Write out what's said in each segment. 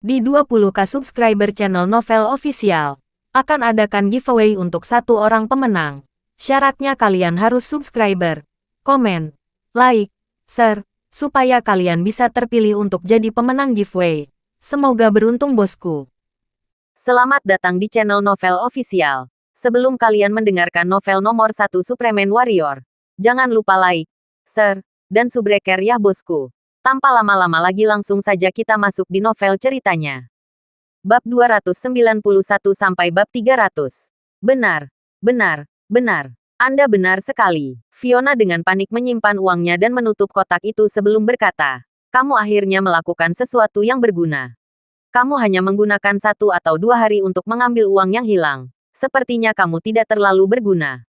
Di 20k subscriber channel Novel Official, akan adakan giveaway untuk satu orang pemenang. Syaratnya kalian harus subscriber, komen, like, share, supaya kalian bisa terpilih untuk jadi pemenang giveaway. Semoga beruntung bosku. Selamat datang di channel Novel Official. Sebelum kalian mendengarkan novel nomor 1 Superman Warrior, jangan lupa like, share, dan subbreaker ya bosku. Tanpa lama-lama lagi langsung saja kita masuk di novel ceritanya. Bab 291 sampai bab 300. Benar. Anda benar sekali. Fiona dengan panik menyimpan uangnya dan menutup kotak itu sebelum berkata, kamu akhirnya melakukan sesuatu yang berguna. Kamu hanya menggunakan 1 atau 2 hari untuk mengambil uang yang hilang. Sepertinya kamu tidak terlalu berguna.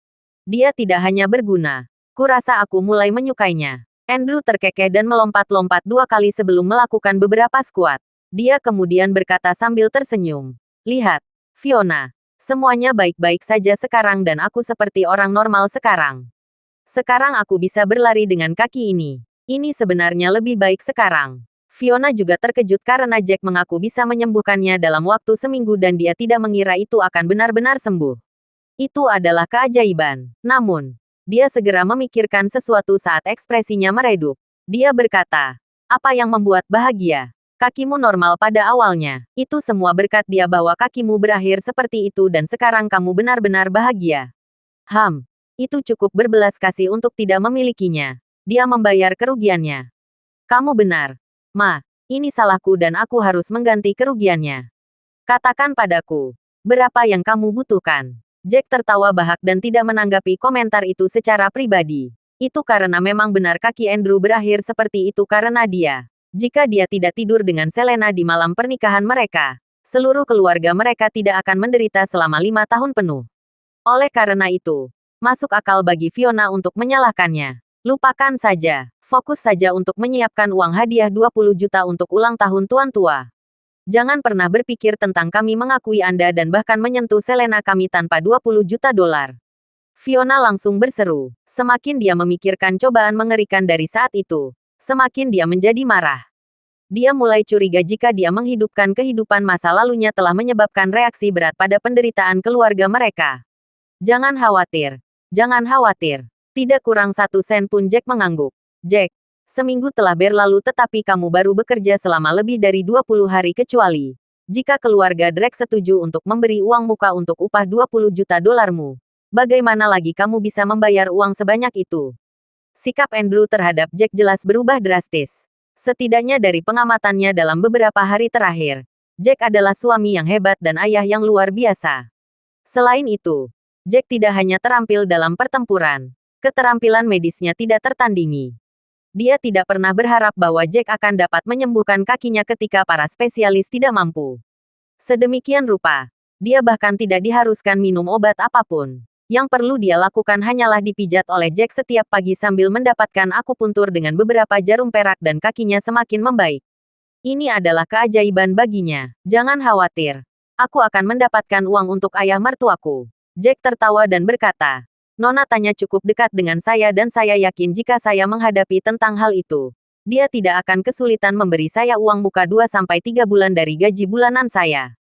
Dia tidak hanya berguna. Kurasa aku mulai menyukainya. Andrew terkekeh dan melompat-lompat 2 kali sebelum melakukan beberapa squat. Dia kemudian berkata sambil tersenyum. Lihat, Fiona. Semuanya baik-baik saja sekarang dan aku seperti orang normal sekarang. Sekarang aku bisa berlari dengan kaki ini. Ini sebenarnya lebih baik sekarang. Fiona juga terkejut karena Jack mengaku bisa menyembuhkannya dalam waktu seminggu dan dia tidak mengira itu akan benar-benar sembuh. Itu adalah keajaiban. Namun, dia segera memikirkan sesuatu saat ekspresinya meredup. Dia berkata, apa yang membuat bahagia? Kakimu normal pada awalnya. Itu semua berkat dia bahwa kakimu berakhir seperti itu dan sekarang kamu benar-benar bahagia. Itu cukup berbelas kasih untuk tidak memilikinya. Dia membayar kerugiannya. Kamu benar. Ma, ini salahku dan aku harus mengganti kerugiannya. Katakan padaku, berapa yang kamu butuhkan? Jack tertawa bahak dan tidak menanggapi komentar itu secara pribadi. Itu karena memang benar kaki Andrew berakhir seperti itu karena dia. Jika dia tidak tidur dengan Selena di malam pernikahan mereka, seluruh keluarga mereka tidak akan menderita selama 5 tahun penuh. Oleh karena itu, masuk akal bagi Fiona untuk menyalahkannya. Lupakan saja, fokus saja untuk menyiapkan uang hadiah 20 juta untuk ulang tahun tuan tua. Jangan pernah berpikir tentang kami mengakui Anda dan bahkan menyentuh Selena kami tanpa 20 juta dolar. Fiona langsung berseru. Semakin dia memikirkan cobaan mengerikan dari saat itu, semakin dia menjadi marah. Dia mulai curiga jika dia menghidupkan kehidupan masa lalunya telah menyebabkan reaksi berat pada penderitaan keluarga mereka. Jangan khawatir. Tidak kurang 1 sen pun Jack mengangguk. Jack, seminggu telah berlalu tetapi kamu baru bekerja selama lebih dari 20 hari kecuali jika keluarga Drake setuju untuk memberi uang muka untuk upah 20 juta dolarmu. Bagaimana lagi kamu bisa membayar uang sebanyak itu? Sikap Andrew terhadap Jack jelas berubah drastis. Setidaknya dari pengamatannya dalam beberapa hari terakhir, Jack adalah suami yang hebat dan ayah yang luar biasa. Selain itu, Jack tidak hanya terampil dalam pertempuran, keterampilan medisnya tidak tertandingi. Dia tidak pernah berharap bahwa Jack akan dapat menyembuhkan kakinya ketika para spesialis tidak mampu. Sedemikian rupa, dia bahkan tidak diharuskan minum obat apapun. Yang perlu dia lakukan hanyalah dipijat oleh Jack setiap pagi sambil mendapatkan akupuntur dengan beberapa jarum perak dan kakinya semakin membaik. Ini adalah keajaiban baginya. Jangan khawatir. Aku akan mendapatkan uang untuk ayah mertuaku. Jack tertawa dan berkata, Nona tanya cukup dekat dengan saya dan saya yakin jika saya menghadapi tentang hal itu, dia tidak akan kesulitan memberi saya uang muka 2-3 bulan dari gaji bulanan saya.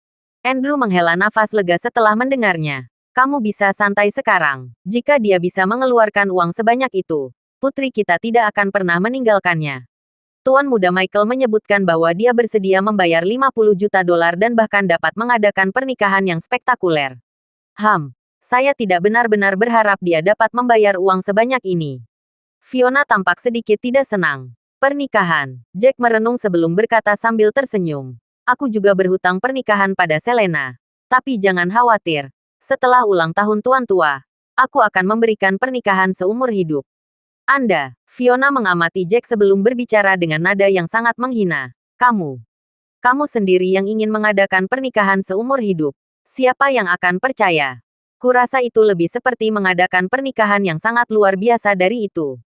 Andrew menghela nafas lega setelah mendengarnya. Kamu bisa santai sekarang. Jika dia bisa mengeluarkan uang sebanyak itu, putri kita tidak akan pernah meninggalkannya. Tuan Muda Michael menyebutkan bahwa dia bersedia membayar 50 juta dolar dan bahkan dapat mengadakan pernikahan yang spektakuler. Saya tidak benar-benar berharap dia dapat membayar uang sebanyak ini. Fiona tampak sedikit tidak senang. Pernikahan. Jack merenung sebelum berkata sambil tersenyum. Aku juga berhutang pernikahan pada Selena. Tapi jangan khawatir. Setelah ulang tahun tuan tua, aku akan memberikan pernikahan seumur hidup. Anda, Fiona mengamati Jack sebelum berbicara dengan nada yang sangat menghina. Kamu sendiri yang ingin mengadakan pernikahan seumur hidup. Siapa yang akan percaya? Kurasa itu lebih seperti mengadakan pernikahan yang sangat luar biasa dari itu.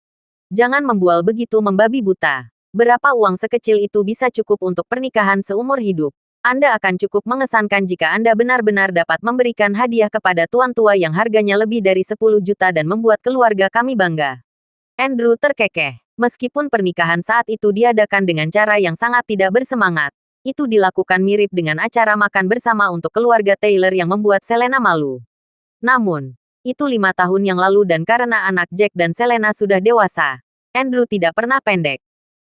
Jangan membual begitu membabi buta. Berapa uang sekecil itu bisa cukup untuk pernikahan seumur hidup? Anda akan cukup mengesankan jika Anda benar-benar dapat memberikan hadiah kepada tuan tua yang harganya lebih dari 10 juta dan membuat keluarga kami bangga. Andrew terkekeh. Meskipun pernikahan saat itu diadakan dengan cara yang sangat tidak bersemangat, Itu dilakukan mirip dengan acara makan bersama untuk keluarga Taylor yang membuat Selena malu. Namun, itu 5 tahun yang lalu dan karena anak Jack dan Selena sudah dewasa, Andrew tidak pernah pendek.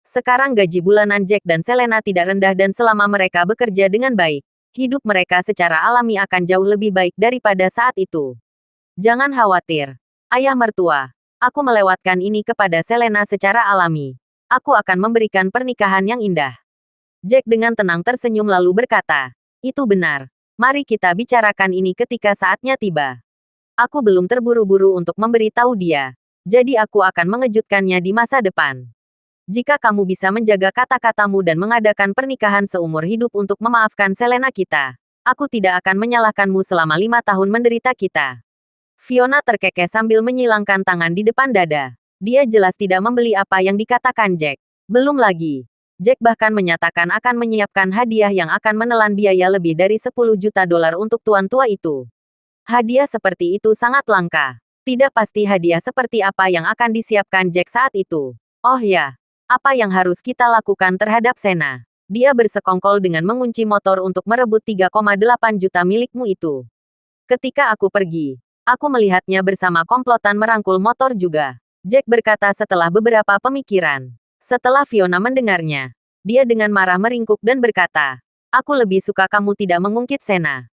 Sekarang gaji bulanan Jack dan Selena tidak rendah dan selama mereka bekerja dengan baik, hidup mereka secara alami akan jauh lebih baik daripada saat itu. Jangan khawatir, ayah mertua. Aku melewatkan ini kepada Selena secara alami. Aku akan memberikan pernikahan yang indah. Jack dengan tenang tersenyum lalu berkata, itu benar. Mari kita bicarakan ini ketika saatnya tiba. Aku belum terburu-buru untuk memberitahu dia. Jadi aku akan mengejutkannya di masa depan. Jika kamu bisa menjaga kata-katamu dan mengadakan pernikahan seumur hidup untuk memaafkan Selena kita, aku tidak akan menyalahkanmu selama 5 tahun menderita kita. Fiona terkekeh sambil menyilangkan tangan di depan dada. Dia jelas tidak membeli apa yang dikatakan Jack. Belum lagi, Jack bahkan menyatakan akan menyiapkan hadiah yang akan menelan biaya lebih dari 10 juta dolar untuk tuan tua itu. Hadiah seperti itu sangat langka. Tidak pasti hadiah seperti apa yang akan disiapkan Jack saat itu. Oh ya. Apa yang harus kita lakukan terhadap Sena? Dia bersekongkol dengan mengunci motor untuk merebut 3,8 juta milikmu itu. Ketika aku pergi, aku melihatnya bersama komplotan merangkul motor juga. Jack berkata setelah beberapa pemikiran. Setelah Fiona mendengarnya, dia dengan marah meringkuk dan berkata, aku lebih suka kamu tidak mengungkit Sena.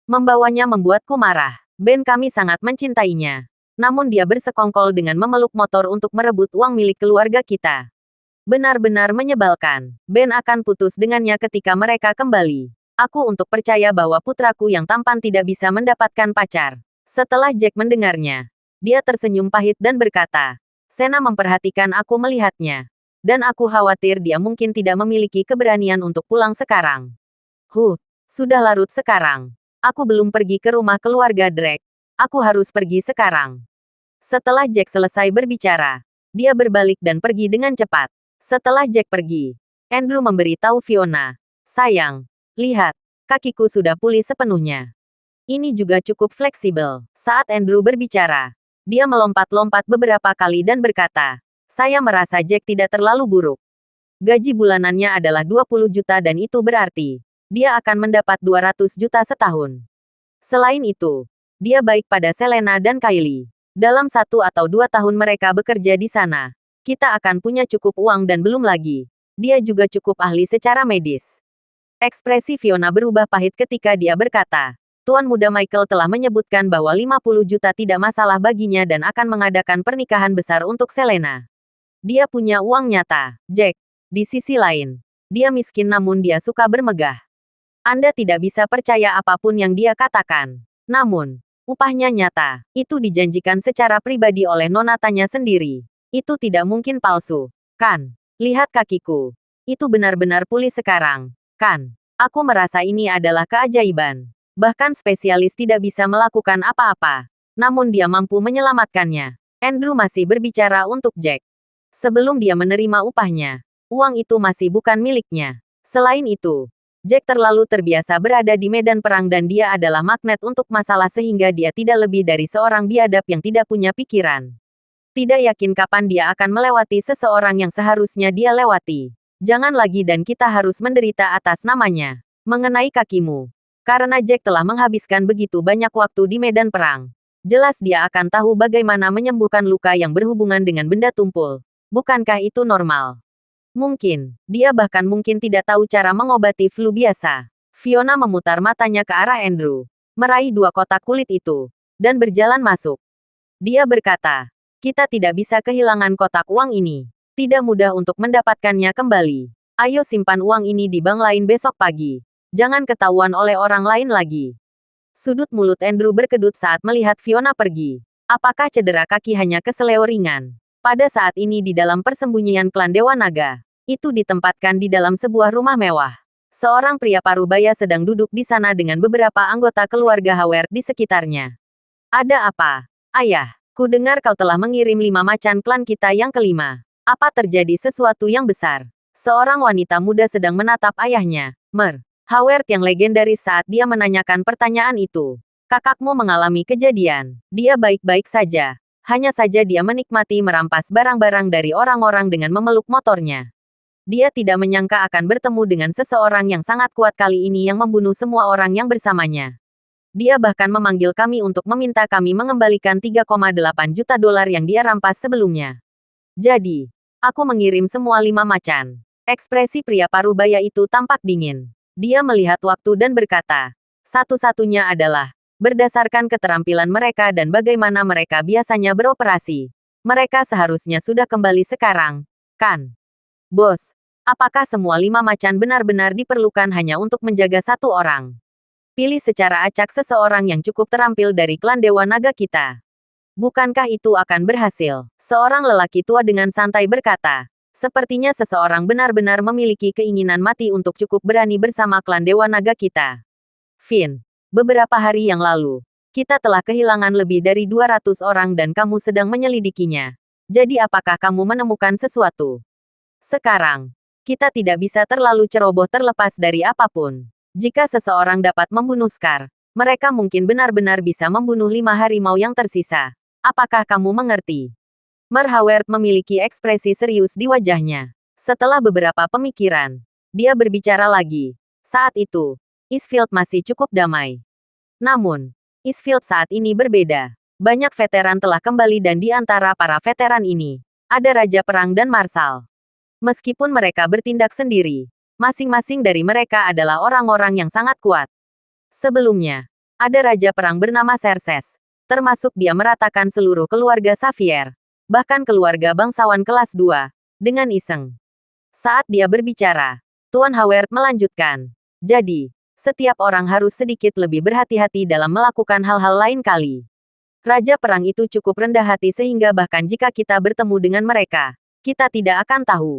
Membawanya membuatku marah. Ben kami sangat mencintainya. Namun dia bersekongkol dengan memeluk motor untuk merebut uang milik keluarga kita. Benar-benar menyebalkan. Ben akan putus dengannya ketika mereka kembali. Aku untuk percaya bahwa putraku yang tampan tidak bisa mendapatkan pacar. Setelah Jack mendengarnya, dia tersenyum pahit dan berkata, Sena memperhatikan aku melihatnya. Dan aku khawatir dia mungkin tidak memiliki keberanian untuk pulang sekarang. Sudah larut sekarang. Aku belum pergi ke rumah keluarga Drake. Aku harus pergi sekarang. Setelah Jack selesai berbicara, dia berbalik dan pergi dengan cepat. Setelah Jack pergi, Andrew memberitahu Fiona, sayang, lihat, kakiku sudah pulih sepenuhnya. Ini juga cukup fleksibel. Saat Andrew berbicara, dia melompat-lompat beberapa kali dan berkata, saya merasa Jack tidak terlalu buruk. Gaji bulanannya adalah 20 juta dan itu berarti, dia akan mendapat 200 juta setahun. Selain itu, dia baik pada Selena dan Kylie. Dalam 1 atau 2 tahun mereka bekerja di sana, kita akan punya cukup uang dan belum lagi. Dia juga cukup ahli secara medis. Ekspresi Fiona berubah pahit ketika dia berkata, Tuan Muda Michael telah menyebutkan bahwa 50 juta tidak masalah baginya dan akan mengadakan pernikahan besar untuk Selena. Dia punya uang nyata, Jack. Di sisi lain, dia miskin namun dia suka bermegah. Anda tidak bisa percaya apapun yang dia katakan. Namun, upahnya nyata. Itu dijanjikan secara pribadi oleh nonatanya sendiri. Itu tidak mungkin palsu, kan? Lihat kakiku. Itu benar-benar pulih sekarang, kan? Aku merasa ini adalah keajaiban. Bahkan spesialis tidak bisa melakukan apa-apa. Namun dia mampu menyelamatkannya. Andrew masih berbicara untuk Jack. Sebelum dia menerima upahnya, uang itu masih bukan miliknya. Selain itu, Jack terlalu terbiasa berada di medan perang dan dia adalah magnet untuk masalah sehingga dia tidak lebih dari seorang biadab yang tidak punya pikiran. Tidak yakin kapan dia akan melewati seseorang yang seharusnya dia lewati. Jangan lagi dan kita harus menderita atas namanya. Mengenai kakimu. Karena Jack telah menghabiskan begitu banyak waktu di medan perang. Jelas dia akan tahu bagaimana menyembuhkan luka yang berhubungan dengan benda tumpul. Bukankah itu normal? Mungkin. Dia bahkan mungkin tidak tahu cara mengobati flu biasa. Fiona memutar matanya ke arah Andrew. Meraih 2 kotak kulit itu. Dan berjalan masuk. Dia berkata, kita tidak bisa kehilangan kotak uang ini. Tidak mudah untuk mendapatkannya kembali. Ayo simpan uang ini di bank lain besok pagi. Jangan ketahuan oleh orang lain lagi. Sudut mulut Andrew berkedut saat melihat Fiona pergi. Apakah cedera kaki hanya keseleo ringan? Pada saat ini di dalam persembunyian klan Dewa Naga, itu ditempatkan di dalam sebuah rumah mewah. Seorang pria parubaya sedang duduk di sana dengan beberapa anggota keluarga Howard di sekitarnya. Ada apa, ayah? Ku dengar kau telah mengirim 5 macan klan kita yang kelima. Apa terjadi sesuatu yang besar? Seorang wanita muda sedang menatap ayahnya, Mer. Howard yang legendaris saat dia menanyakan pertanyaan itu. Kakakmu mengalami kejadian. Dia baik-baik saja. Hanya saja dia menikmati merampas barang-barang dari orang-orang dengan memeluk motornya. Dia tidak menyangka akan bertemu dengan seseorang yang sangat kuat kali ini yang membunuh semua orang yang bersamanya. Dia bahkan memanggil kami untuk meminta kami mengembalikan 3,8 juta dolar yang dia rampas sebelumnya. Jadi, aku mengirim semua 5 macan. Ekspresi pria parubaya itu tampak dingin. Dia melihat waktu dan berkata, satu-satunya adalah, berdasarkan keterampilan mereka dan bagaimana mereka biasanya beroperasi. Mereka seharusnya sudah kembali sekarang, kan? Bos, apakah semua 5 macan benar-benar diperlukan hanya untuk menjaga satu orang? Pilih secara acak seseorang yang cukup terampil dari klan Dewa Naga kita. Bukankah itu akan berhasil? Seorang lelaki tua dengan santai berkata, sepertinya seseorang benar-benar memiliki keinginan mati untuk cukup berani bersama klan Dewa Naga kita. Finn, beberapa hari yang lalu, kita telah kehilangan lebih dari 200 orang dan kamu sedang menyelidikinya. Jadi apakah kamu menemukan sesuatu? Sekarang, kita tidak bisa terlalu ceroboh terlepas dari apapun. Jika seseorang dapat membunuh Scar, mereka mungkin benar-benar bisa membunuh 5 harimau yang tersisa. Apakah kamu mengerti? Merhawert memiliki ekspresi serius di wajahnya. Setelah beberapa pemikiran, dia berbicara lagi. Saat itu, Eastfield masih cukup damai. Namun, Eastfield saat ini berbeda. Banyak veteran telah kembali dan di antara para veteran ini, ada Raja Perang dan Marshal. Meskipun mereka bertindak sendiri, masing-masing dari mereka adalah orang-orang yang sangat kuat. Sebelumnya, ada Raja Perang bernama Xerxes, termasuk dia meratakan seluruh keluarga Xavier, bahkan keluarga bangsawan kelas 2, dengan iseng. Saat dia berbicara, Tuan Howard melanjutkan, jadi, setiap orang harus sedikit lebih berhati-hati dalam melakukan hal-hal lain kali. Raja Perang itu cukup rendah hati sehingga bahkan jika kita bertemu dengan mereka, kita tidak akan tahu.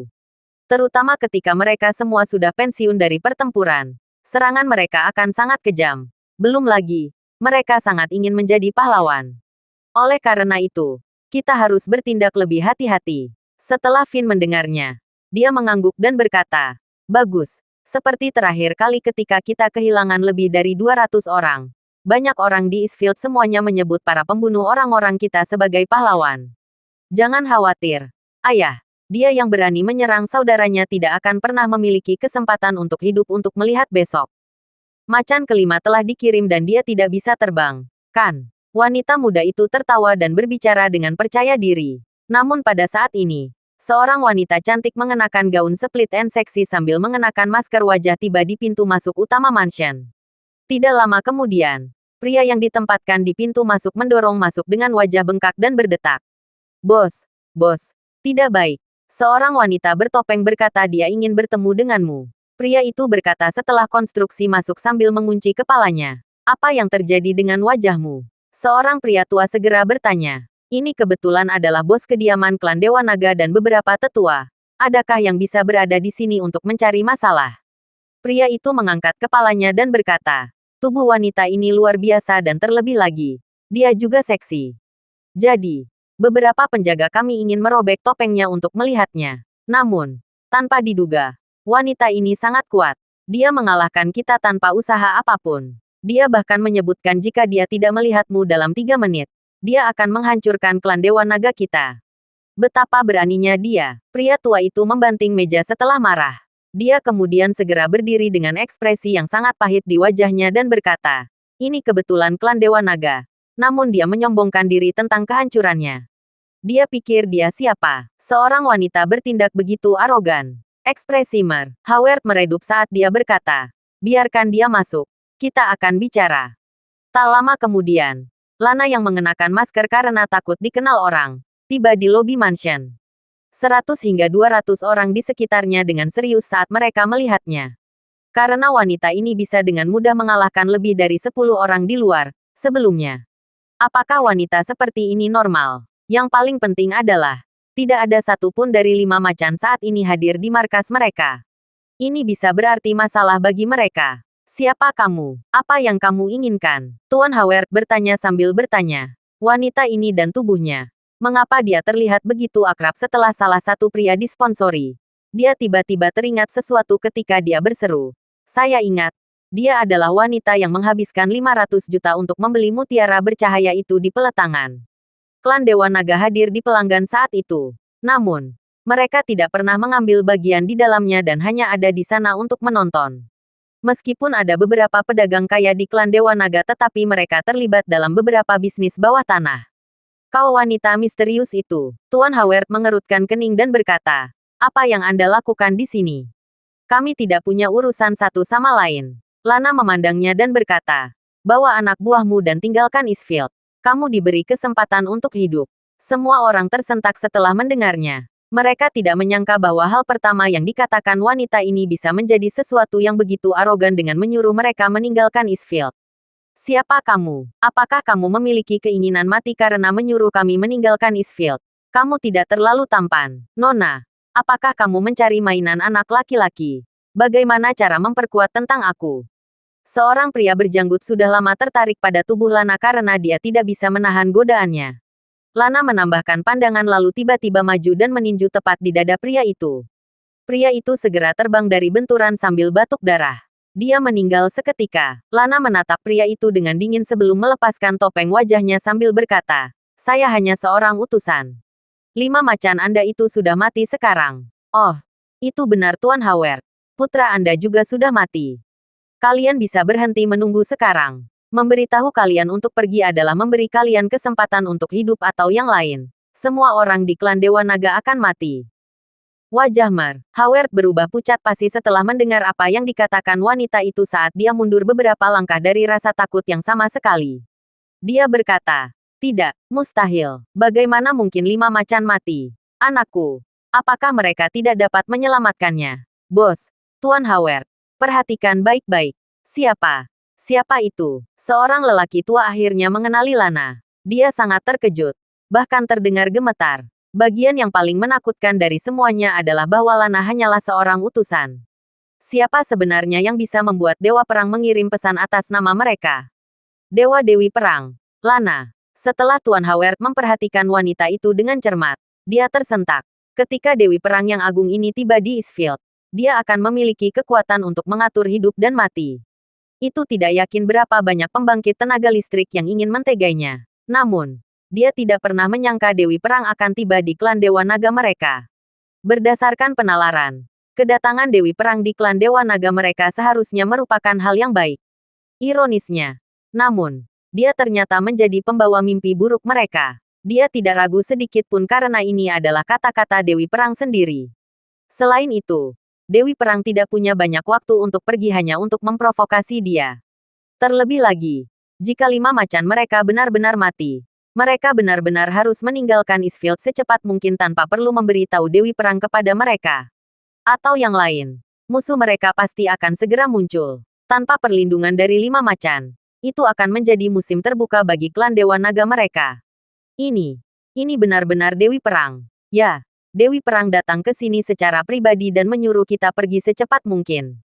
Terutama ketika mereka semua sudah pensiun dari pertempuran. Serangan mereka akan sangat kejam. Belum lagi, mereka sangat ingin menjadi pahlawan. Oleh karena itu, kita harus bertindak lebih hati-hati. Setelah Finn mendengarnya, dia mengangguk dan berkata, bagus, seperti terakhir kali ketika kita kehilangan lebih dari 200 orang. Banyak orang di Eastfield semuanya menyebut para pembunuh orang-orang kita sebagai pahlawan. Jangan khawatir, ayah. Dia yang berani menyerang saudaranya tidak akan pernah memiliki kesempatan untuk hidup untuk melihat besok. Macan kelima telah dikirim dan dia tidak bisa terbang, kan? Wanita muda itu tertawa dan berbicara dengan percaya diri. Namun pada saat ini, seorang wanita cantik mengenakan gaun split and seksi sambil mengenakan masker wajah tiba di pintu masuk utama mansion. Tidak lama kemudian, pria yang ditempatkan di pintu masuk mendorong masuk dengan wajah bengkak dan berdetak. Bos, tidak baik. Seorang wanita bertopeng berkata dia ingin bertemu denganmu. Pria itu berkata setelah konstruksi masuk sambil mengunci kepalanya. Apa yang terjadi dengan wajahmu? Seorang pria tua segera bertanya. Ini kebetulan adalah bos kediaman klan Dewa Naga dan beberapa tetua. Adakah yang bisa berada di sini untuk mencari masalah? Pria itu mengangkat kepalanya dan berkata, tubuh wanita ini luar biasa dan terlebih lagi, dia juga seksi. Jadi, beberapa penjaga kami ingin merobek topengnya untuk melihatnya. Namun, tanpa diduga, wanita ini sangat kuat. Dia mengalahkan kita tanpa usaha apapun. Dia bahkan menyebutkan jika dia tidak melihatmu dalam 3 menit, dia akan menghancurkan klan Dewa Naga kita. Betapa beraninya dia. Pria tua itu membanting meja setelah marah. Dia kemudian segera berdiri dengan ekspresi yang sangat pahit di wajahnya dan berkata, ini kebetulan klan Dewa Naga. Namun dia menyombongkan diri tentang kehancurannya. Dia pikir dia siapa? Seorang wanita bertindak begitu arogan. Ekspresi Howard meredup saat dia berkata, biarkan dia masuk. Kita akan bicara. Tak lama kemudian, Lana yang mengenakan masker karena takut dikenal orang, tiba di lobi mansion. 100 hingga 200 orang di sekitarnya dengan serius saat mereka melihatnya. Karena wanita ini bisa dengan mudah mengalahkan lebih dari 10 orang di luar, sebelumnya. Apakah wanita seperti ini normal? Yang paling penting adalah, tidak ada satupun dari 5 macan saat ini hadir di markas mereka. Ini bisa berarti masalah bagi mereka. Siapa kamu? Apa yang kamu inginkan? Tuan Howard bertanya sambil bertanya. Wanita ini dan tubuhnya. Mengapa dia terlihat begitu akrab setelah salah satu pria disponsori? Dia tiba-tiba teringat sesuatu ketika dia berseru. Saya ingat. Dia adalah wanita yang menghabiskan 500 juta untuk membeli mutiara bercahaya itu di peletangan. Klan Dewa Naga hadir di pelanggan saat itu. Namun, Mereka tidak pernah mengambil bagian di dalamnya dan hanya ada di sana untuk menonton. Meskipun ada beberapa pedagang kaya di klan Dewa Naga tetapi mereka terlibat dalam beberapa bisnis bawah tanah. Kau wanita misterius itu. Tuan Howard mengerutkan kening dan berkata, apa yang Anda lakukan di sini? Kami tidak punya urusan satu sama lain. Lana memandangnya dan berkata, bawa anak buahmu dan tinggalkan Eastfield. Kamu diberi kesempatan untuk hidup. Semua orang tersentak setelah mendengarnya. Mereka tidak menyangka bahwa hal pertama yang dikatakan wanita ini bisa menjadi sesuatu yang begitu arogan dengan menyuruh mereka meninggalkan Eastfield. Siapa kamu? Apakah kamu memiliki keinginan mati karena menyuruh kami meninggalkan Eastfield? Kamu tidak terlalu tampan, Nona. Apakah kamu mencari mainan anak laki-laki? Bagaimana cara memperkuat tentang aku? Seorang pria berjanggut sudah lama tertarik pada tubuh Lana karena dia tidak bisa menahan godaannya. Lana menambahkan pandangan lalu tiba-tiba maju dan meninju tepat di dada pria itu. Pria itu segera terbang dari benturan sambil batuk darah. Dia meninggal seketika. Lana menatap pria itu dengan dingin sebelum melepaskan topeng wajahnya sambil berkata, saya hanya seorang utusan. 5 macan Anda itu sudah mati sekarang. Oh, itu benar Tuan Howard. Putra Anda juga sudah mati. Kalian bisa berhenti menunggu sekarang. Memberitahu kalian untuk pergi adalah memberi kalian kesempatan untuk hidup atau yang lain. Semua orang di klan Dewa Naga akan mati. Wajah Howard berubah pucat pasi setelah mendengar apa yang dikatakan wanita itu saat dia mundur beberapa langkah dari rasa takut yang sama sekali. Dia berkata, tidak, mustahil. Bagaimana mungkin 5 macan mati? Anakku, apakah mereka tidak dapat menyelamatkannya? Bos, Tuan Howard, perhatikan baik-baik. Siapa? Siapa itu? Seorang lelaki tua akhirnya mengenali Lana. Dia sangat terkejut, bahkan terdengar gemetar. Bagian yang paling menakutkan dari semuanya adalah bahwa Lana hanyalah seorang utusan. Siapa sebenarnya yang bisa membuat Dewa Perang mengirim pesan atas nama mereka? Dewa-dewi perang. Lana. Setelah Tuan Howard memperhatikan wanita itu dengan cermat, dia tersentak. Ketika Dewi Perang yang agung ini tiba di Eastfield, dia akan memiliki kekuatan untuk mengatur hidup dan mati. Itu tidak yakin berapa banyak pembangkit tenaga listrik yang ingin mentegainya. Namun, dia tidak pernah menyangka Dewi Perang akan tiba di klan Dewa Naga mereka. Berdasarkan penalaran, kedatangan Dewi Perang di klan Dewa Naga mereka seharusnya merupakan hal yang baik. Ironisnya, namun, dia ternyata menjadi pembawa mimpi buruk mereka. Dia tidak ragu sedikit pun karena ini adalah kata-kata Dewi Perang sendiri. Selain itu, Dewi Perang tidak punya banyak waktu untuk pergi hanya untuk memprovokasi dia. Terlebih lagi, jika 5 macan mereka benar-benar mati, mereka benar-benar harus meninggalkan Eastfield secepat mungkin tanpa perlu memberitahu Dewi Perang kepada mereka. Atau yang lain, musuh mereka pasti akan segera muncul. Tanpa perlindungan dari 5 macan, itu akan menjadi musim terbuka bagi klan Dewa Naga mereka. Ini benar-benar Dewi Perang. Ya, Dewi Perang datang ke sini secara pribadi dan menyuruh kita pergi secepat mungkin.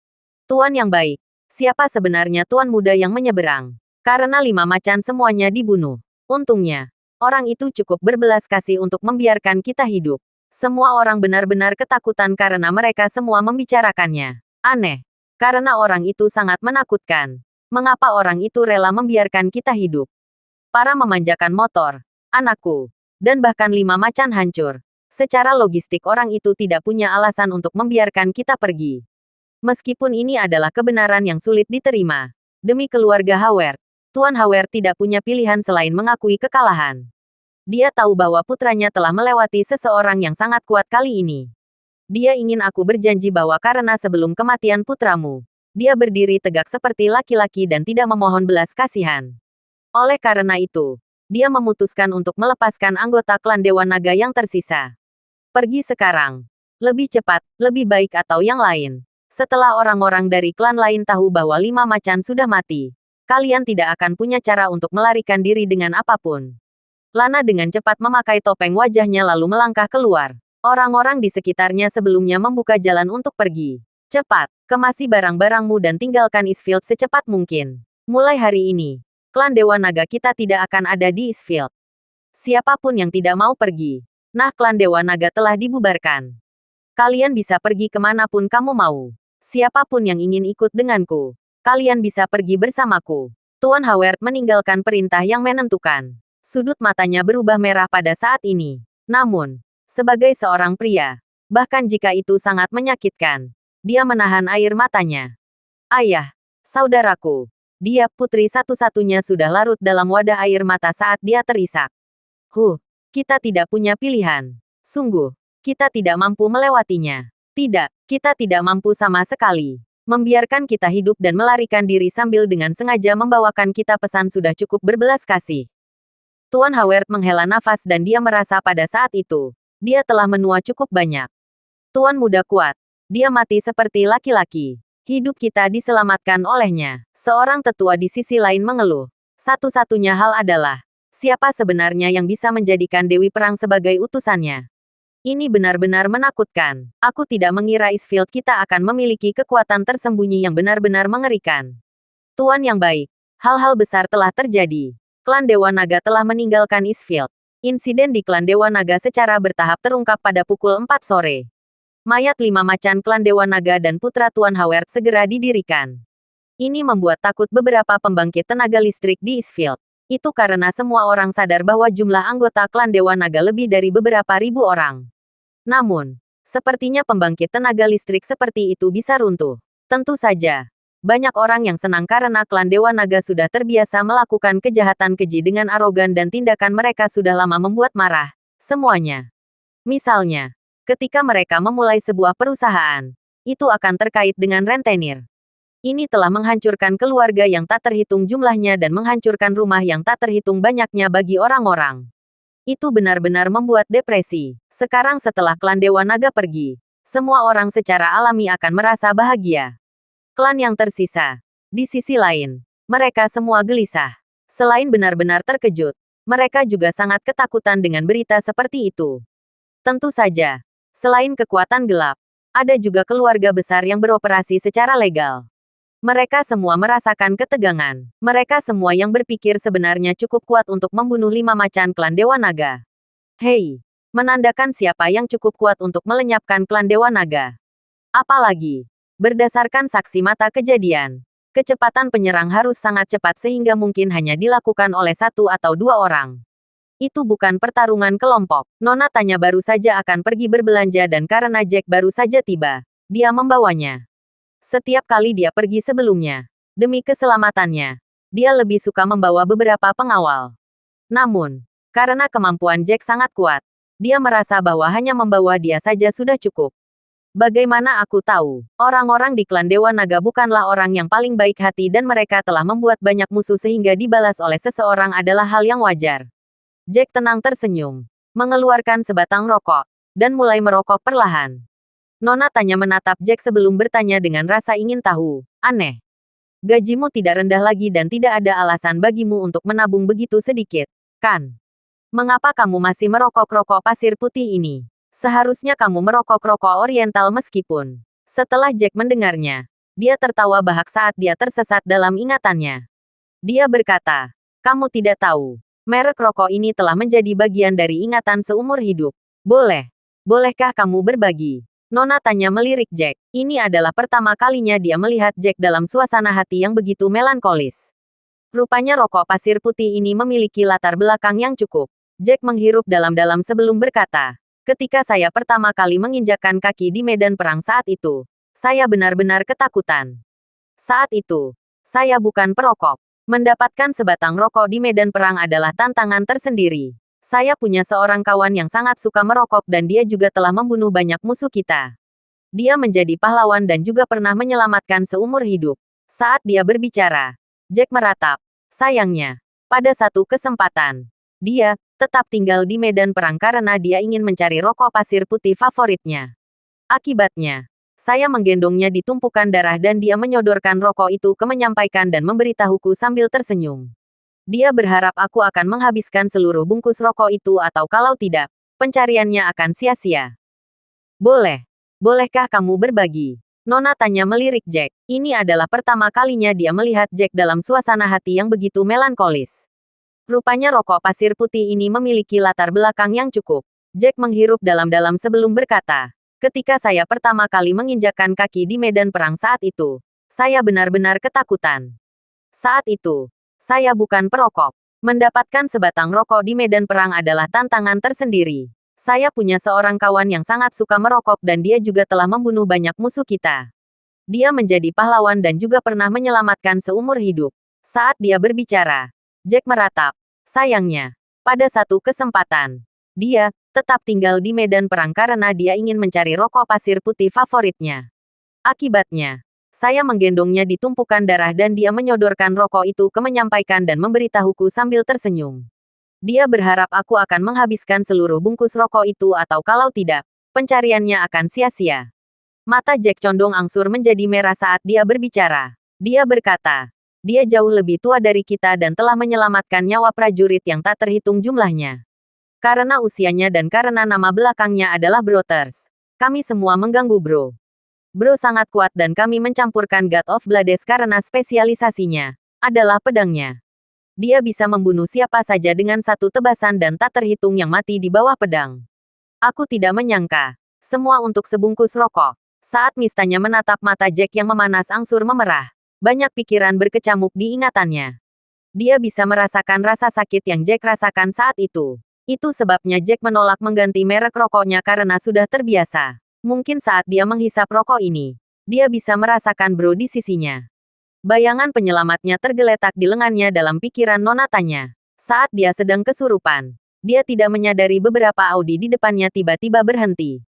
Tuan yang baik, siapa sebenarnya Tuan muda yang menyeberang? Karena 5 macan semuanya dibunuh. Untungnya, orang itu cukup berbelas kasih untuk membiarkan kita hidup. Semua orang benar-benar ketakutan karena mereka semua membicarakannya. Aneh, karena orang itu sangat menakutkan. Mengapa orang itu rela membiarkan kita hidup? Para memanjakan motor, anakku, dan bahkan 5 macan hancur. Secara logistik orang itu tidak punya alasan untuk membiarkan kita pergi. Meskipun ini adalah kebenaran yang sulit diterima. Demi keluarga Howard, Tuan Howard tidak punya pilihan selain mengakui kekalahan. Dia tahu bahwa putranya telah melewati seseorang yang sangat kuat kali ini. Dia ingin aku berjanji bahwa karena sebelum kematian putramu, dia berdiri tegak seperti laki-laki dan tidak memohon belas kasihan. Oleh karena itu, dia memutuskan untuk melepaskan anggota klan Dewa Naga yang tersisa. Pergi sekarang. Lebih cepat, lebih baik atau yang lain. Setelah orang-orang dari klan lain tahu bahwa 5 macan sudah mati, kalian tidak akan punya cara untuk melarikan diri dengan apapun. Lana dengan cepat memakai topeng wajahnya lalu melangkah keluar. Orang-orang di sekitarnya sebelumnya membuka jalan untuk pergi. Cepat, kemasi barang-barangmu dan tinggalkan Eastfield secepat mungkin. Mulai hari ini, klan Dewa Naga kita tidak akan ada di Eastfield. Siapapun yang tidak mau pergi, nah klan Dewa Naga telah dibubarkan. Kalian bisa pergi kemanapun kamu mau. Siapapun yang ingin ikut denganku, kalian bisa pergi bersamaku. Tuan Howard meninggalkan perintah yang menentukan. Sudut matanya berubah merah pada saat ini. Namun, sebagai seorang pria, Bahkan jika itu sangat menyakitkan. Dia menahan air matanya. Ayah, saudaraku. Dia, putri satu-satunya, sudah larut dalam wadah air mata saat dia terisak. Kita tidak punya pilihan. Sungguh, kita tidak mampu melewatinya. Tidak, kita tidak mampu sama sekali. Membiarkan kita hidup dan melarikan diri sambil dengan sengaja membawakan kita pesan sudah cukup berbelas kasih. Tuan Howard menghela nafas dan dia merasa pada saat itu, dia telah menua cukup banyak. Tuan muda kuat. Dia mati seperti laki-laki. Hidup kita diselamatkan olehnya. Seorang tetua di sisi lain mengeluh. Satu-satunya hal adalah, siapa sebenarnya yang bisa menjadikan Dewi Perang sebagai utusannya? Ini benar-benar menakutkan. Aku tidak mengira Eastfield kita akan memiliki kekuatan tersembunyi yang benar-benar mengerikan. Tuan yang baik, hal-hal besar telah terjadi. Klan Dewa Naga telah meninggalkan Eastfield. Insiden di Klan Dewa Naga secara bertahap terungkap pada pukul 4 sore. Mayat 5 macan Klan Dewa Naga dan putra Tuan Howard segera didirikan. Ini membuat takut beberapa pembangkit tenaga listrik di Eastfield. Itu karena semua orang sadar bahwa jumlah anggota Klan Dewa Naga lebih dari beberapa ribu orang. Namun, sepertinya pembangkit tenaga listrik seperti itu bisa runtuh. Tentu saja, banyak orang yang senang karena Klan Dewa Naga sudah terbiasa melakukan kejahatan keji dengan arogan dan tindakan mereka sudah lama membuat marah semuanya. Misalnya, ketika mereka memulai sebuah perusahaan, itu akan terkait dengan rentenir. Ini telah menghancurkan keluarga yang tak terhitung jumlahnya dan menghancurkan rumah yang tak terhitung banyaknya bagi orang-orang. Itu benar-benar membuat depresi. Sekarang setelah Klan Dewa Naga pergi, semua orang secara alami akan merasa bahagia. Klan yang tersisa, di sisi lain, mereka semua gelisah. Selain benar-benar terkejut, mereka juga sangat ketakutan dengan berita seperti itu. Tentu saja, selain kekuatan gelap, ada juga keluarga besar yang beroperasi secara legal. Mereka semua merasakan ketegangan. Mereka semua yang berpikir sebenarnya cukup kuat untuk membunuh 5 macan Klan Dewa Naga. Hei, menandakan siapa yang cukup kuat untuk melenyapkan Klan Dewa Naga. Apalagi, berdasarkan saksi mata kejadian, kecepatan penyerang harus sangat cepat sehingga mungkin hanya dilakukan oleh 1 atau 2 orang. Itu bukan pertarungan kelompok. Nona tanya baru saja akan pergi berbelanja dan karena Jack baru saja tiba, dia membawanya. Setiap kali dia pergi sebelumnya, demi keselamatannya, dia lebih suka membawa beberapa pengawal. Namun, karena kemampuan Jack sangat kuat, dia merasa bahwa hanya membawa dia saja sudah cukup. Bagaimana aku tahu, orang-orang di Klan Dewa Naga bukanlah orang yang paling baik hati dan mereka telah membuat banyak musuh sehingga dibalas oleh seseorang adalah hal yang wajar. Jack tenang tersenyum, mengeluarkan sebatang rokok, dan mulai merokok perlahan. Nona tanya menatap Jack sebelum bertanya dengan rasa ingin tahu. Aneh. Gajimu tidak rendah lagi dan tidak ada alasan bagimu untuk menabung begitu sedikit, kan? Mengapa kamu masih merokok rokok pasir putih ini? Seharusnya kamu merokok rokok oriental meskipun. Setelah Jack mendengarnya, dia tertawa bahak saat dia tersesat dalam ingatannya. Dia berkata, kamu tidak tahu. Merek rokok ini telah menjadi bagian dari ingatan seumur hidup. Bolehkah kamu berbagi? Nona tanya melirik Jack. Ini adalah pertama kalinya dia melihat Jack dalam suasana hati yang begitu melankolis. Rupanya rokok pasir putih ini memiliki latar belakang yang cukup. Jack menghirup dalam-dalam sebelum berkata, ketika saya pertama kali menginjakkan kaki di medan perang saat itu, saya benar-benar ketakutan. Saat itu, saya bukan perokok. Mendapatkan sebatang rokok di medan perang adalah tantangan tersendiri. Saya punya seorang kawan yang sangat suka merokok dan dia juga telah membunuh banyak musuh kita. Dia menjadi pahlawan dan juga pernah menyelamatkan seumur hidup. Saat dia berbicara, Jack meratap. Sayangnya, pada satu kesempatan, dia tetap tinggal di medan perang karena dia ingin mencari rokok pasir putih favoritnya. Akibatnya, saya menggendongnya di tumpukan darah dan dia menyodorkan rokok itu ke menyampaikan dan memberitahuku sambil tersenyum. Dia berharap aku akan menghabiskan seluruh bungkus rokok itu atau kalau tidak, pencariannya akan sia-sia. Bolehkah kamu berbagi? Nona tanya melirik Jack. Ini adalah pertama kalinya dia melihat Jack dalam suasana hati yang begitu melankolis. Rupanya rokok pasir putih ini memiliki latar belakang yang cukup. Jack menghirup dalam-dalam sebelum berkata, ketika saya pertama kali menginjakkan kaki di medan perang saat itu, saya benar-benar ketakutan. Saat itu, saya bukan perokok. Mendapatkan sebatang rokok di medan perang adalah tantangan tersendiri. Saya punya seorang kawan yang sangat suka merokok dan dia juga telah membunuh banyak musuh kita. Dia menjadi pahlawan dan juga pernah menyelamatkan seumur hidup. Saat dia berbicara, Jack meratap. Sayangnya, pada satu kesempatan, dia tetap tinggal di medan perang karena dia ingin mencari rokok pasir putih favoritnya. Akibatnya, saya menggendongnya di tumpukan darah dan dia menyodorkan rokok itu ke menyampaikan dan memberitahuku sambil tersenyum. Dia berharap aku akan menghabiskan seluruh bungkus rokok itu atau kalau tidak, pencariannya akan sia-sia. Mata Jack condong angsur menjadi merah saat dia berbicara. Dia berkata, dia jauh lebih tua dari kita dan telah menyelamatkan nyawa prajurit yang tak terhitung jumlahnya. Karena usianya dan karena nama belakangnya adalah Broters. Kami semua mengganggu Bro. Bro sangat kuat dan kami mencampurkan God of Blades karena spesialisasinya adalah pedangnya. Dia bisa membunuh siapa saja dengan satu tebasan dan tak terhitung yang mati di bawah pedang. Aku tidak menyangka. Semua untuk sebungkus rokok. Saat mistanya menatap mata Jack yang memanas angsur memerah. Banyak pikiran berkecamuk di ingatannya. Dia bisa merasakan rasa sakit yang Jack rasakan saat itu. Itu sebabnya Jack menolak mengganti merek rokoknya karena sudah terbiasa. Mungkin saat dia menghisap rokok ini, dia bisa merasakan Bro di sisinya. Bayangan penyelamatnya tergeletak di lengannya dalam pikiran Nona Tanya. Saat dia sedang kesurupan, dia tidak menyadari beberapa Audi di depannya tiba-tiba berhenti.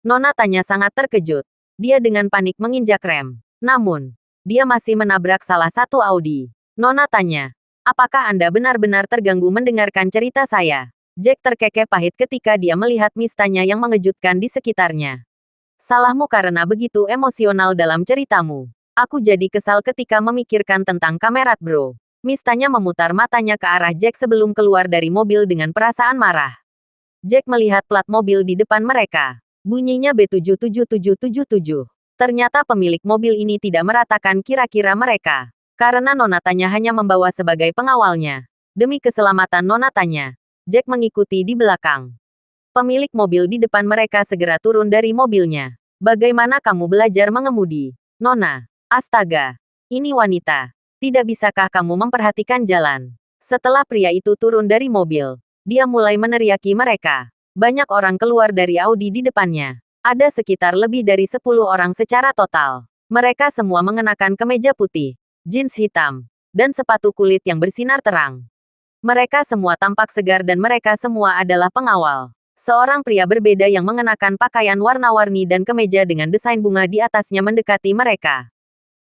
Nona Tanya sangat terkejut. Dia dengan panik menginjak rem. Namun, dia masih menabrak salah satu Audi. Nona tanya, apakah Anda benar-benar terganggu mendengarkan cerita saya? Jack terkekeh pahit ketika dia melihat mistanya yang mengejutkan di sekitarnya. Salahmu karena begitu emosional dalam ceritamu. Aku jadi kesal ketika memikirkan tentang kamerat Bro. Mistanya memutar matanya ke arah Jack sebelum keluar dari mobil dengan perasaan marah. Jack melihat plat mobil di depan mereka. Bunyinya B77777. Ternyata pemilik mobil ini tidak meratakan kira-kira mereka. Karena Nona Tanya hanya membawa sebagai pengawalnya. Demi keselamatan Nona Tanya, Jack mengikuti di belakang. Pemilik mobil di depan mereka segera turun dari mobilnya. Bagaimana kamu belajar mengemudi, Nona? Astaga, ini wanita. Tidak bisakah kamu memperhatikan jalan? Setelah pria itu turun dari mobil, dia mulai meneriaki mereka. Banyak orang keluar dari Audi di depannya. Ada sekitar lebih dari 10 orang secara total. Mereka semua mengenakan kemeja putih, jeans hitam, dan sepatu kulit yang bersinar terang. Mereka semua tampak segar dan mereka semua adalah pengawal. Seorang pria berbeda yang mengenakan pakaian warna-warni dan kemeja dengan desain bunga di atasnya mendekati mereka.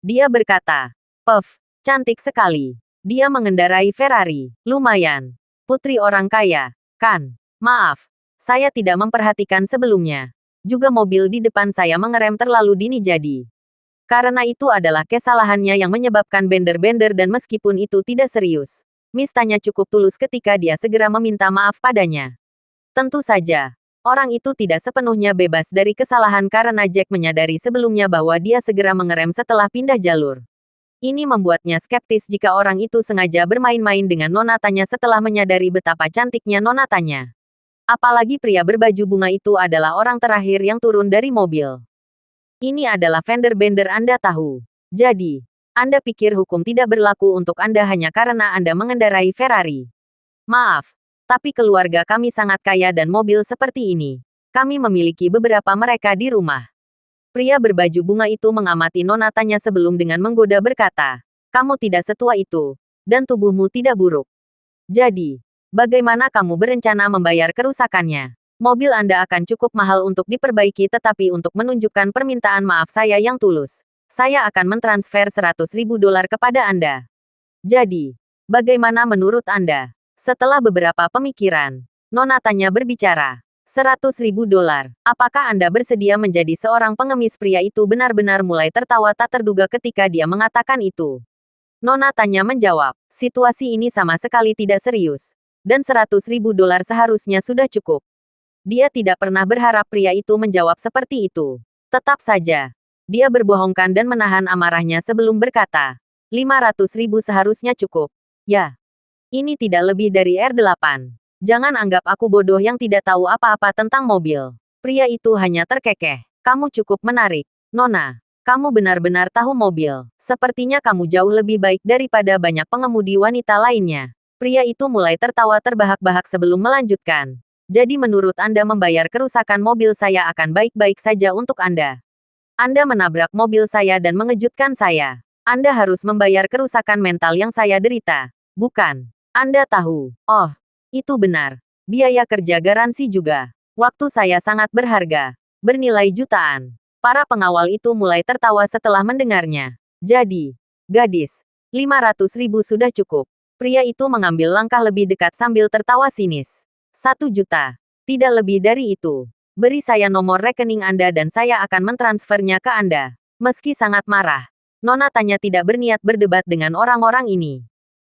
Dia berkata, "Puff, cantik sekali. Dia mengendarai Ferrari. Lumayan. Putri orang kaya, kan? Maaf, saya tidak memperhatikan sebelumnya. Juga mobil di depan saya mengerem terlalu dini jadi. Karena itu adalah kesalahannya yang menyebabkan bender-bender dan meskipun itu tidak serius, mistanya cukup tulus ketika dia segera meminta maaf padanya. Tentu saja, orang itu tidak sepenuhnya bebas dari kesalahan karena Jack menyadari sebelumnya bahwa dia segera mengerem setelah pindah jalur. Ini membuatnya skeptis jika orang itu sengaja bermain-main dengan Nona Tanya setelah menyadari betapa cantiknya Nona Tanya. Apalagi pria berbaju bunga itu adalah orang terakhir yang turun dari mobil. Ini adalah fender-bender Anda tahu. Jadi, Anda pikir hukum tidak berlaku untuk Anda hanya karena Anda mengendarai Ferrari. Maaf, tapi keluarga kami sangat kaya dan mobil seperti ini. Kami memiliki beberapa mereka di rumah. Pria berbaju bunga itu mengamati Nona Tanya sebelum dengan menggoda berkata, kamu tidak setua itu, dan tubuhmu tidak buruk. Jadi, bagaimana kamu berencana membayar kerusakannya? Mobil Anda akan cukup mahal untuk diperbaiki tetapi untuk menunjukkan permintaan maaf saya yang tulus, saya akan mentransfer $100.000 kepada Anda. Jadi, bagaimana menurut Anda? Setelah beberapa pemikiran, Nona Tanya berbicara. $100.000. Apakah Anda bersedia menjadi seorang pengemis? Pria itu benar-benar mulai tertawa tak terduga ketika dia mengatakan itu. Nona Tanya menjawab, situasi ini sama sekali tidak serius. Dan $100.000 seharusnya sudah cukup. Dia tidak pernah berharap pria itu menjawab seperti itu. Tetap saja, dia berbohongkan dan menahan amarahnya sebelum berkata, 500.000 seharusnya cukup. Ya. Ini tidak lebih dari R8. Jangan anggap aku bodoh yang tidak tahu apa-apa tentang mobil. Pria itu hanya terkekeh. Kamu cukup menarik, Nona. Kamu benar-benar tahu mobil. Sepertinya kamu jauh lebih baik daripada banyak pengemudi wanita lainnya. Pria itu mulai tertawa terbahak-bahak sebelum melanjutkan. Jadi menurut Anda membayar kerusakan mobil saya akan baik-baik saja untuk Anda. Anda menabrak mobil saya dan mengejutkan saya. Anda harus membayar kerusakan mental yang saya derita. Bukan. Anda tahu. Oh, itu benar. Biaya kerja garansi juga. Waktu saya sangat berharga. Bernilai jutaan. Para pengawal itu mulai tertawa setelah mendengarnya. Jadi, gadis, 500.000 sudah cukup. Pria itu mengambil langkah lebih dekat sambil tertawa sinis. 1 juta. Tidak lebih dari itu. Beri saya nomor rekening Anda dan saya akan mentransfernya ke Anda. Meski sangat marah, Nona Tanya tidak berniat berdebat dengan orang-orang ini.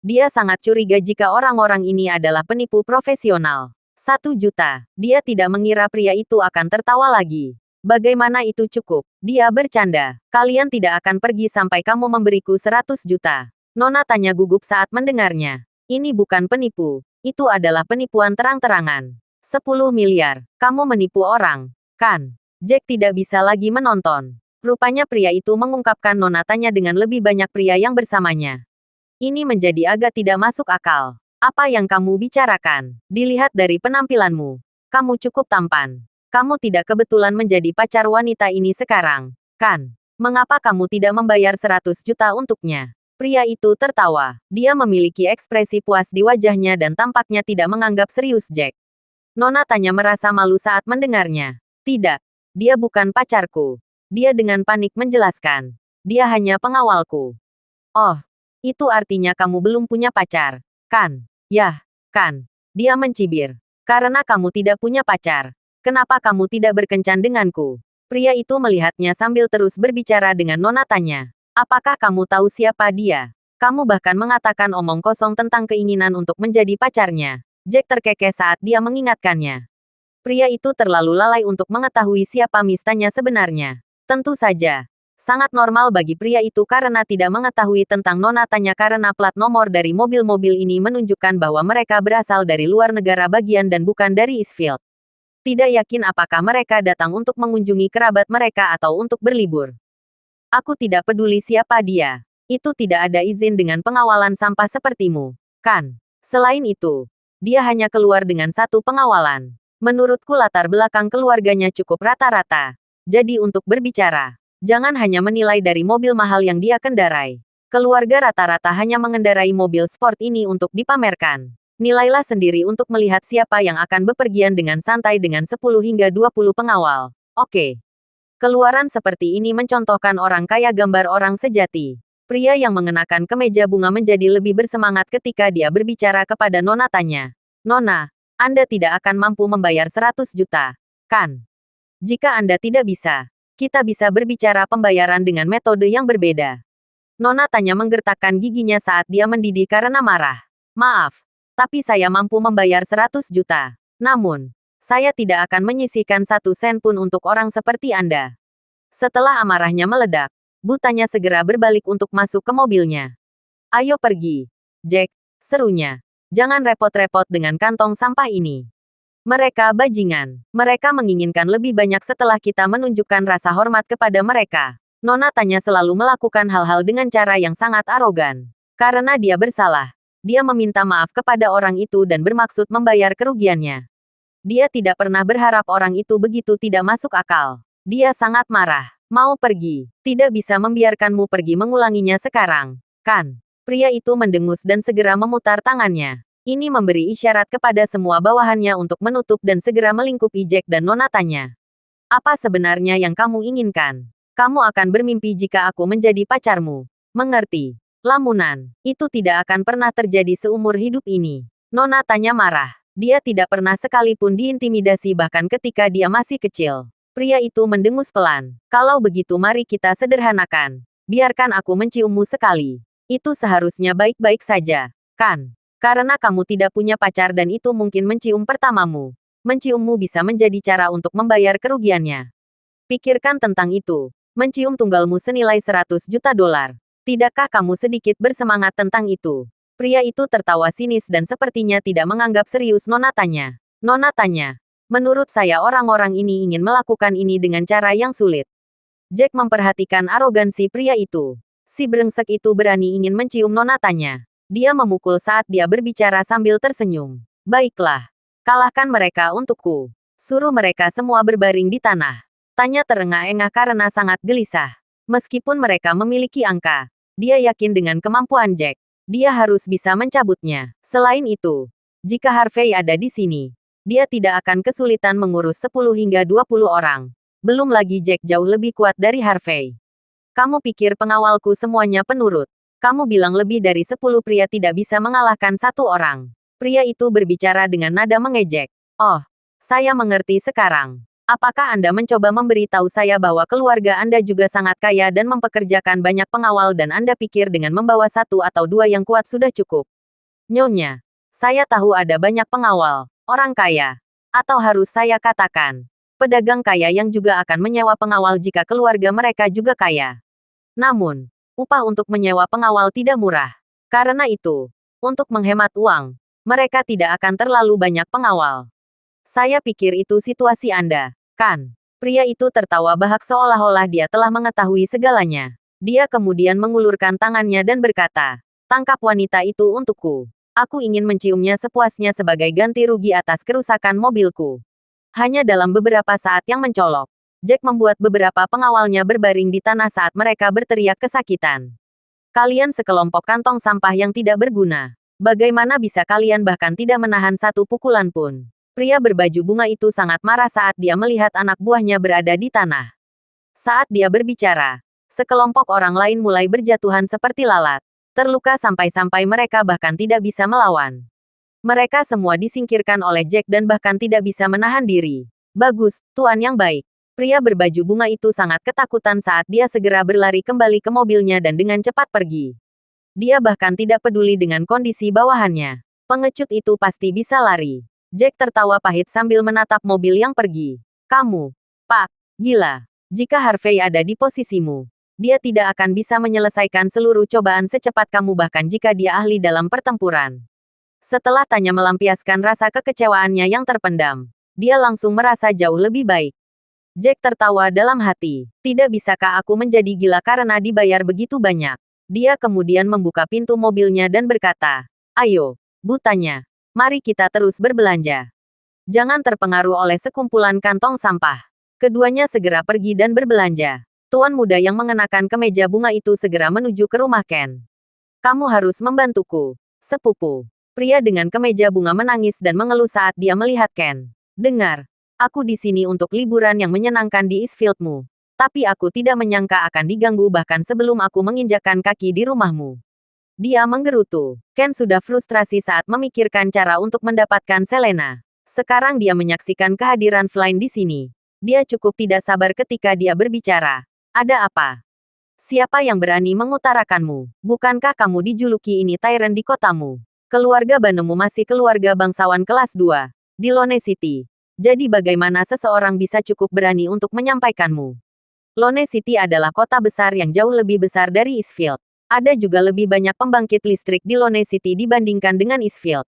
Dia sangat curiga jika orang-orang ini adalah penipu profesional. 1 juta. Dia tidak mengira pria itu akan tertawa lagi. Bagaimana itu cukup? Dia bercanda. Kalian tidak akan pergi sampai kamu memberiku 100 juta. Nona Tanya gugup saat mendengarnya. Ini bukan penipu. Itu adalah penipuan terang-terangan. 10 miliar. Kamu menipu orang, kan? Jack tidak bisa lagi menonton. Rupanya pria itu mengungkapkan Nona Tanya dengan lebih banyak pria yang bersamanya. Ini menjadi agak tidak masuk akal. Apa yang kamu bicarakan? Dilihat dari penampilanmu. Kamu cukup tampan. Kamu tidak kebetulan menjadi pacar wanita ini sekarang, kan? Mengapa kamu tidak membayar 100 juta untuknya? Pria itu tertawa. Dia memiliki ekspresi puas di wajahnya dan tampaknya tidak menganggap serius Jack. Nona Tanya merasa malu saat mendengarnya. Tidak, dia bukan pacarku. Dia dengan panik menjelaskan. Dia hanya pengawalku. Oh, itu artinya kamu belum punya pacar, kan? Yah, kan? Dia mencibir. Karena kamu tidak punya pacar, kenapa kamu tidak berkencan denganku? Pria itu melihatnya sambil terus berbicara dengan Nona Tanya. Apakah kamu tahu siapa dia? Kamu bahkan mengatakan omong kosong tentang keinginan untuk menjadi pacarnya. Jack terkekeh saat dia mengingatkannya. Pria itu terlalu lalai untuk mengetahui siapa Miss Tanya sebenarnya. Tentu saja. Sangat normal bagi pria itu karena tidak mengetahui tentang Nona Tanya karena plat nomor dari mobil-mobil ini menunjukkan bahwa mereka berasal dari luar negara bagian dan bukan dari Eastfield. Tidak yakin apakah mereka datang untuk mengunjungi kerabat mereka atau untuk berlibur. Aku tidak peduli siapa dia. Itu tidak ada izin dengan pengawalan sampah sepertimu, kan? Selain itu, dia hanya keluar dengan satu pengawalan. Menurutku latar belakang keluarganya cukup rata-rata. Jadi untuk berbicara, jangan hanya menilai dari mobil mahal yang dia kendarai. Keluarga rata-rata hanya mengendarai mobil sport ini untuk dipamerkan. Nilailah sendiri untuk melihat siapa yang akan bepergian dengan santai dengan 10 hingga 20 pengawal. Oke. Keluaran seperti ini mencontohkan orang kaya gambar orang sejati. Pria yang mengenakan kemeja bunga menjadi lebih bersemangat ketika dia berbicara kepada Nona Tanya. Nona, Anda tidak akan mampu membayar 100 juta, kan? Jika Anda tidak bisa, kita bisa berbicara pembayaran dengan metode yang berbeda. Nona Tanya menggertakkan giginya saat dia mendidih karena marah. Maaf, tapi saya mampu membayar 100 juta. Namun, saya tidak akan menyisihkan 1 sen pun untuk orang seperti Anda. Setelah amarahnya meledak, Bu Tanya segera berbalik untuk masuk ke mobilnya. Ayo pergi, Jack, serunya. Jangan repot-repot dengan kantong sampah ini. Mereka bajingan. Mereka menginginkan lebih banyak setelah kita menunjukkan rasa hormat kepada mereka. Nona Tanya selalu melakukan hal-hal dengan cara yang sangat arogan. Karena dia bersalah, dia meminta maaf kepada orang itu dan bermaksud membayar kerugiannya. Dia tidak pernah berharap orang itu begitu tidak masuk akal. Dia sangat marah. Mau pergi. Tidak bisa membiarkanmu pergi mengulanginya sekarang, kan? Pria itu mendengus dan segera memutar tangannya. Ini memberi isyarat kepada semua bawahannya untuk menutup dan segera melingkupi Jack dan Nona Tanya. Apa sebenarnya yang kamu inginkan? Kamu akan bermimpi jika aku menjadi pacarmu. Mengerti? Lamunan. Itu tidak akan pernah terjadi seumur hidup ini. Nona Tanya marah. Dia tidak pernah sekalipun diintimidasi bahkan ketika dia masih kecil. Pria itu mendengus pelan. Kalau begitu mari kita sederhanakan. Biarkan aku menciummu sekali. Itu seharusnya baik-baik saja, kan? Karena kamu tidak punya pacar dan itu mungkin mencium pertamamu. Menciummu bisa menjadi cara untuk membayar kerugiannya. Pikirkan tentang itu. Mencium tunggalmu senilai 100 juta dolar. Tidakkah kamu sedikit bersemangat tentang itu? Pria itu tertawa sinis dan sepertinya tidak menganggap serius Nona Tanya. Nona Tanya, menurut saya orang-orang ini ingin melakukan ini dengan cara yang sulit. Jack memperhatikan arogansi pria itu. Si brengsek itu berani ingin mencium Nona Tanya. Dia memukul saat dia berbicara sambil tersenyum. Baiklah. Kalahkan mereka untukku. Suruh mereka semua berbaring di tanah. Tanya terengah-engah karena sangat gelisah. Meskipun mereka memiliki angka, dia yakin dengan kemampuan Jack. Dia harus bisa mencabutnya. Selain itu, jika Harvey ada di sini, dia tidak akan kesulitan mengurus 10 hingga 20 orang. Belum lagi Jack jauh lebih kuat dari Harvey. Kamu pikir pengawalku semuanya penurut? Kamu bilang lebih dari 10 pria tidak bisa mengalahkan satu orang. Pria itu berbicara dengan nada mengejek. Oh, saya mengerti sekarang. Apakah Anda mencoba memberitahu saya bahwa keluarga Anda juga sangat kaya dan mempekerjakan banyak pengawal dan Anda pikir dengan membawa satu atau dua yang kuat sudah cukup? Nyonya, saya tahu ada banyak pengawal, orang kaya. Atau harus saya katakan, pedagang kaya yang juga akan menyewa pengawal jika keluarga mereka juga kaya. Namun, upah untuk menyewa pengawal tidak murah. Karena itu, untuk menghemat uang, mereka tidak akan terlalu banyak pengawal. Saya pikir itu situasi Anda, kan? Pria itu tertawa bahak seolah-olah dia telah mengetahui segalanya. Dia kemudian mengulurkan tangannya dan berkata, "Tangkap wanita itu untukku. Aku ingin menciumnya sepuasnya sebagai ganti rugi atas kerusakan mobilku." Hanya dalam beberapa saat yang mencolok, Jack membuat beberapa pengawalnya berbaring di tanah saat mereka berteriak kesakitan. Kalian sekelompok kantong sampah yang tidak berguna. Bagaimana bisa kalian bahkan tidak menahan satu pukulan pun? Pria berbaju bunga itu sangat marah saat dia melihat anak buahnya berada di tanah. Saat dia berbicara, sekelompok orang lain mulai berjatuhan seperti lalat, terluka sampai-sampai mereka bahkan tidak bisa melawan. Mereka semua disingkirkan oleh Jack dan bahkan tidak bisa menahan diri. Bagus, tuan yang baik. Pria berbaju bunga itu sangat ketakutan saat dia segera berlari kembali ke mobilnya dan dengan cepat pergi. Dia bahkan tidak peduli dengan kondisi bawahannya. Pengecut itu pasti bisa lari. Jack tertawa pahit sambil menatap mobil yang pergi. Kamu, Pak, gila. Jika Harvey ada di posisimu, dia tidak akan bisa menyelesaikan seluruh cobaan secepat kamu bahkan jika dia ahli dalam pertempuran. Setelah Tanya melampiaskan rasa kekecewaannya yang terpendam, dia langsung merasa jauh lebih baik. Jack tertawa dalam hati. Tidak bisakah aku menjadi gila karena dibayar begitu banyak? Dia kemudian membuka pintu mobilnya dan berkata, "Ayo, Bu Tanya. Mari kita terus berbelanja. Jangan terpengaruh oleh sekumpulan kantong sampah." Keduanya segera pergi dan berbelanja. Tuan muda yang mengenakan kemeja bunga itu segera menuju ke rumah Ken. "Kamu harus membantuku, sepupu." Pria dengan kemeja bunga menangis dan mengeluh saat dia melihat Ken. "Dengar, aku di sini untuk liburan yang menyenangkan di Eastfieldmu. Tapi aku tidak menyangka akan diganggu bahkan sebelum aku menginjakkan kaki di rumahmu." Dia menggerutu. Ken sudah frustrasi saat memikirkan cara untuk mendapatkan Selena. Sekarang dia menyaksikan kehadiran Flynn di sini. Dia cukup tidak sabar ketika dia berbicara. "Ada apa? Siapa yang berani mengutarakanmu? Bukankah kamu dijuluki ini tyrant di kotamu? Keluarga Banemu masih keluarga bangsawan kelas 2 di Lone City. Jadi bagaimana seseorang bisa cukup berani untuk menyampaikanmu? Lone City adalah kota besar yang jauh lebih besar dari Eastfield. Ada juga lebih banyak pembangkit listrik di Lone City dibandingkan dengan Eastfield.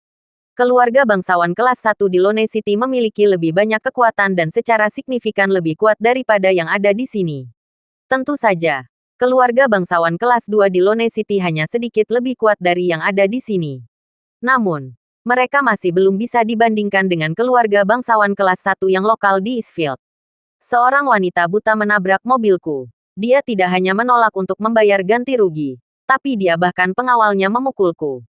Keluarga bangsawan kelas 1 di Lone City memiliki lebih banyak kekuatan dan secara signifikan lebih kuat daripada yang ada di sini. Tentu saja, keluarga bangsawan kelas 2 di Lone City hanya sedikit lebih kuat dari yang ada di sini. Namun, mereka masih belum bisa dibandingkan dengan keluarga bangsawan kelas 1 yang lokal di Eastfield. Seorang wanita buta menabrak mobilku. Dia tidak hanya menolak untuk membayar ganti rugi, tapi dia bahkan pengawalnya memukulku.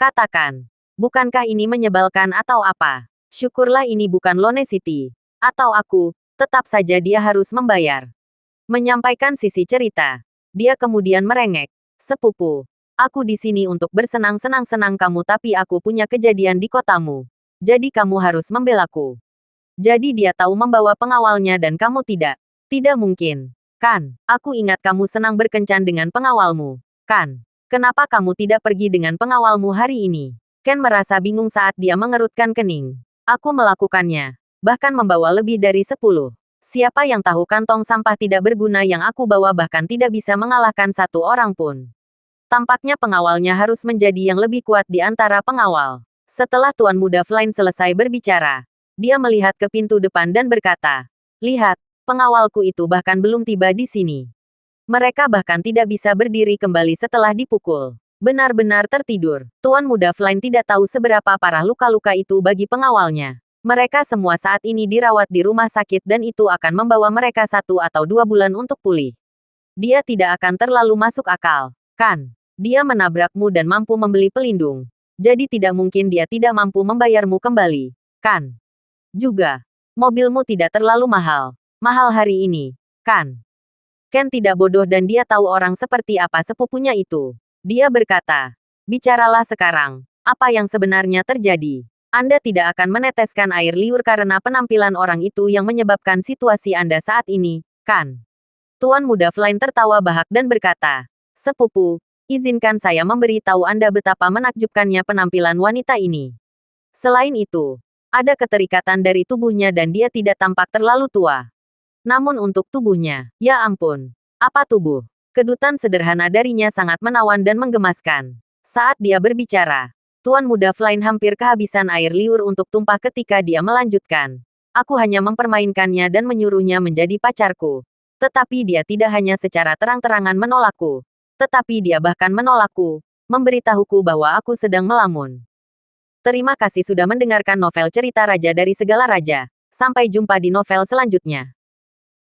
Katakan, bukankah ini menyebalkan atau apa? Syukurlah ini bukan Lone City. Atau aku, tetap saja dia harus membayar. Menyampaikan sisi cerita. Dia kemudian merengek. "Sepupu, aku di sini untuk bersenang-senang kamu tapi aku punya kejadian di kotamu. Jadi kamu harus membelaku." Jadi dia tahu membawa pengawalnya dan kamu tidak. Tidak mungkin. Kan, aku ingat kamu senang berkencan dengan pengawalmu. Kan, kenapa kamu tidak pergi dengan pengawalmu hari ini? Ken merasa bingung saat dia mengerutkan kening. "Aku melakukannya. Bahkan membawa lebih dari 10. Siapa yang tahu kantong sampah tidak berguna yang aku bawa bahkan tidak bisa mengalahkan satu orang pun." Tampaknya pengawalnya harus menjadi yang lebih kuat di antara pengawal. Setelah Tuan Muda Flynn selesai berbicara, dia melihat ke pintu depan dan berkata, "Lihat, pengawalku itu bahkan belum tiba di sini. Mereka bahkan tidak bisa berdiri kembali setelah dipukul." Benar-benar tertidur. Tuan Muda Flynn tidak tahu seberapa parah luka-luka itu bagi pengawalnya. Mereka semua saat ini dirawat di rumah sakit dan itu akan membawa mereka 1 atau 2 bulan untuk pulih. Dia tidak akan terlalu masuk akal, kan? Dia menabrakmu dan mampu membeli pelindung. Jadi tidak mungkin dia tidak mampu membayarmu kembali, kan? Juga, mobilmu tidak terlalu mahal. Mahal hari ini, kan? Ken tidak bodoh dan dia tahu orang seperti apa sepupunya itu. Dia berkata, bicaralah sekarang. Apa yang sebenarnya terjadi? Anda tidak akan meneteskan air liur karena penampilan orang itu yang menyebabkan situasi Anda saat ini, kan? Tuan Muda Flynn tertawa bahak dan berkata, sepupu, izinkan saya memberi tahu Anda betapa menakjubkannya penampilan wanita ini. Selain itu, ada keterikatan dari tubuhnya dan dia tidak tampak terlalu tua. Namun untuk tubuhnya, ya ampun, apa tubuh? Kedutan sederhana darinya sangat menawan dan menggemaskan. Saat dia berbicara, Tuan Muda Flynn hampir kehabisan air liur untuk tumpah ketika dia melanjutkan. Aku hanya mempermainkannya dan menyuruhnya menjadi pacarku. Tetapi dia tidak hanya secara terang-terangan menolakku. Tetapi dia bahkan menolakku, memberitahuku bahwa aku sedang melamun. Terima kasih sudah mendengarkan novel cerita Raja dari Segala Raja. Sampai jumpa di novel selanjutnya.